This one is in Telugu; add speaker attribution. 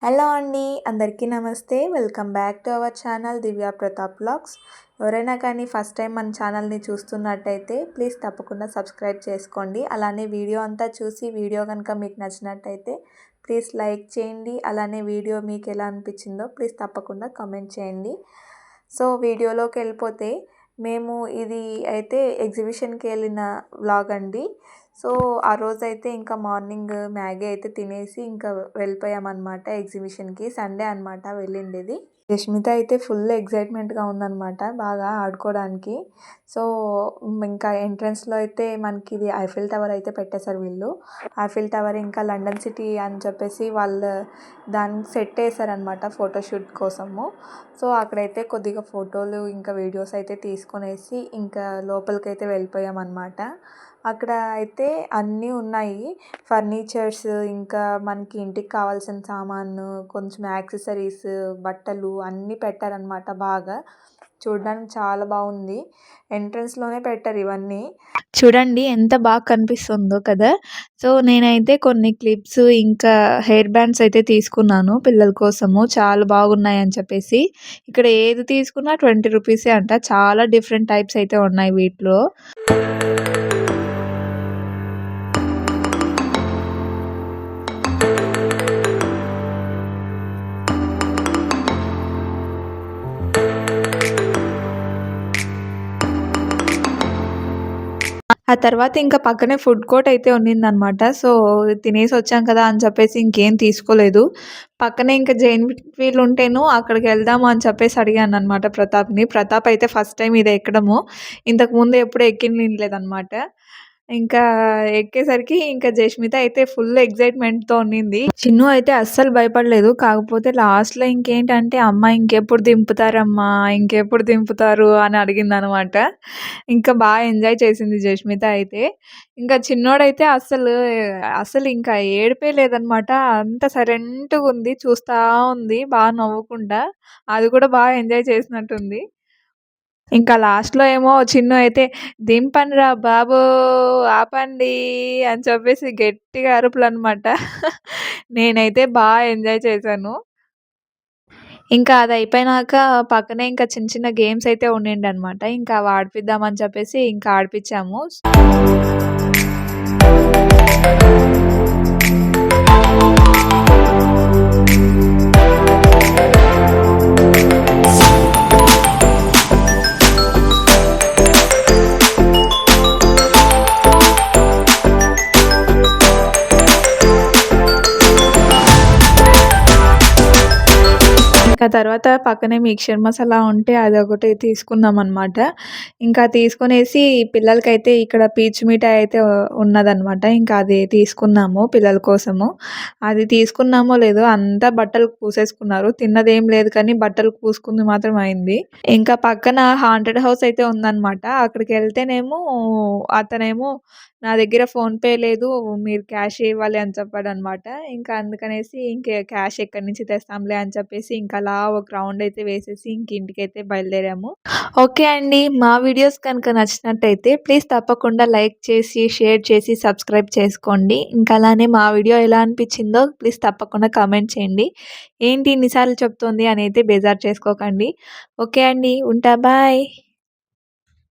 Speaker 1: హలో అండి, అందరికీ నమస్తే. Welcome back to our channel Divya Pratap vlogs. ఎవరైనా కానీ ఫస్ట్ టైం మన ఛానల్ని చూస్తున్నట్టయితే ప్లీజ్ తప్పకుండా సబ్స్క్రైబ్ చేసుకోండి. అలానే వీడియో అంతా చూసి వీడియో కనుక మీకు నచ్చినట్టయితే ప్లీజ్ లైక్ చేయండి. అలానే వీడియో మీకు ఎలా అనిపించిందో ప్లీజ్ తప్పకుండా కామెంట్ చేయండి. సో వీడియోలోకి వెళ్ళిపోతే మేము ఇది అయితే ఎగ్జిబిషన్కి వెళ్ళిన వ్లాగ్ అండి. సో ఆ రోజైతే ఇంకా మార్నింగ్ మ్యాగీ అయితే తినేసి ఇంకా వెళ్ళిపోయామన్నమాట ఎగ్జిబిషన్కి. సండే అనమాట వెళ్ళిండేది. యష్మిత అయితే ఫుల్ ఎగ్జైట్మెంట్గా ఉందన్నమాట బాగా ఆడుకోవడానికి. సో ఇంకా ఎంట్రన్స్లో అయితే మనకి ఇది ఐఫిల్ టవర్ అయితే పెట్టేశారు వీళ్ళు. ఐఫిల్ టవర్ ఇంకా లండన్ సిటీ అని చెప్పేసి వాళ్ళు దాన్ని సెట్ వేసారనమాట ఫోటోషూట్ కోసము. సో అక్కడైతే కొద్దిగా ఫోటోలు ఇంకా వీడియోస్ అయితే తీసుకొనేసి ఇంకా లోపలికైతే వెళ్ళిపోయామన్నమాట. అక్కడ అయితే అన్నీ ఉన్నాయి, ఫర్నిచర్స్ ఇంకా మనకి ఇంటికి కావాల్సిన సామాను, కొంచెం యాక్సెసరీస్, బట్టలు అన్నీ పెట్టారనమాట. బాగా చూడడానికి చాలా బాగుంది. ఎంట్రన్స్లోనే పెట్టారు ఇవన్నీ. చూడండి ఎంత బాగా కనిపిస్తుందో కదా. సో నేనైతే కొన్ని క్లిప్స్ ఇంకా హెయిర్ బ్యాండ్స్ అయితే తీసుకున్నాను పిల్లల కోసము. చాలా బాగున్నాయి అని చెప్పేసి. ఇక్కడ ఏది తీసుకున్నా 20 రూపీసే అంట. చాలా డిఫరెంట్ టైప్స్ అయితే ఉన్నాయి వీటిలో. ఆ తర్వాత ఇంకా పక్కనే ఫుడ్ కోర్ట్ అయితే ఉన్నిందనమాట. సో తినేసి వచ్చాం కదా అని చెప్పేసి ఇంకేం తీసుకోలేదు. పక్కనే ఇంకా జైంట్ వీల్ ఉంటేను అక్కడికి వెళ్దాము అని చెప్పేసి అడిగాననమాట ప్రతాప్‌ని. ప్రతాప్ అయితే ఫస్ట్ టైం ఇది ఎక్కడము. ఇంతకుముందు ఎప్పుడు ఎక్కినలేదనమాట. ఇంకా ఎక్కేసరికి ఇంకా జష్మిత అయితే ఫుల్ ఎక్సైట్‌మెంట్‌తో ఉన్నింది. చిన్ను అయితే అస్సలు భయపడలేదు. కాకపోతే లాస్ట్‌లో ఇంకేంటంటే, "అమ్మ ఇంకెప్పుడు దింపుతారమ్మా? ఇంకెప్పుడు దింపుతారు?" అని అడిగిందనమాట. ఇంకా బాగా ఎంజాయ్ చేసింది జష్మిత అయితే. ఇంకా చిన్నోడైతే అసలు ఇంకా ఏడుపే లేదనమాట. అంత సైలెంట్‌గుంది. చూస్తా ఉంది బాగా నవ్వకుండా. అది కూడా బాగా ఎంజాయ్ చేసినట్టుంది. ఇంకా లాస్ట్‌లో ఏమో చిన్ను అయితే "దింపండ్రా బాబు, ఆపండి" అని చెప్పేసి గట్టిగా అరుపులనమాట. నేనైతే ఎంజాయ్ చేశాను. ఇంకా అది అయిపోయినాక పక్కనే ఇంకా చిన్న చిన్న గేమ్స్ అయితే ఉండిండనమాట. ఇంకా అవి ఆడిపిద్దామని చెప్పేసి ఇంకా ఆడిపిచ్చాము. ఇంకా తర్వాత పక్కనే మిక్చర్ మసాలా ఉంటే అదొకటి తీసుకున్నామనమాట. ఇంకా తీసుకొనేసి పిల్లలకైతే ఇక్కడ పీచు మిఠాయి అయితే ఉన్నదనమాట. ఇంకా అది తీసుకున్నాము పిల్లల కోసము. అది తీసుకున్నామో లేదో అంతా బట్టలకు పూసేసుకున్నారు. తిన్నదేం లేదు కానీ బట్టలకు పూసుకుంది మాత్రం అయింది. ఇంకా పక్కన హాంటెడ్ హౌస్ అయితే ఉందనమాట. అక్కడికెళ్తేనేమో అతనేమో నా దగ్గర ఫోన్‌పే లేదు, మీరు క్యాషే ఇవ్వాలి అని చెప్పాడనమాట. ఇంకా అందుకనేసి క్యాష్ ఎక్కడి నుంచి తెస్తాంలే అని చెప్పేసి ఇంకా అలా ఒక రౌండ్ అయితే వేసేసి ఇంక ఇంటికైతే బయలుదేరాము. ఓకే అండి. మా వీడియోస్ కనుక నచ్చినట్టయితే ప్లీజ్ తప్పకుండా లైక్ చేసి, షేర్ చేసి, సబ్స్క్రైబ్ చేసుకోండి. ఇంకా అలానే మా వీడియో ఎలా అనిపించిందో ప్లీజ్ తప్పకుండా కామెంట్ చేయండి. ఏంటి ఇన్ని సార్లు చెప్తోంది అని అయితే బేజారు చేసుకోకండి. ఓకే అండి. ఉంటా. బాయ్.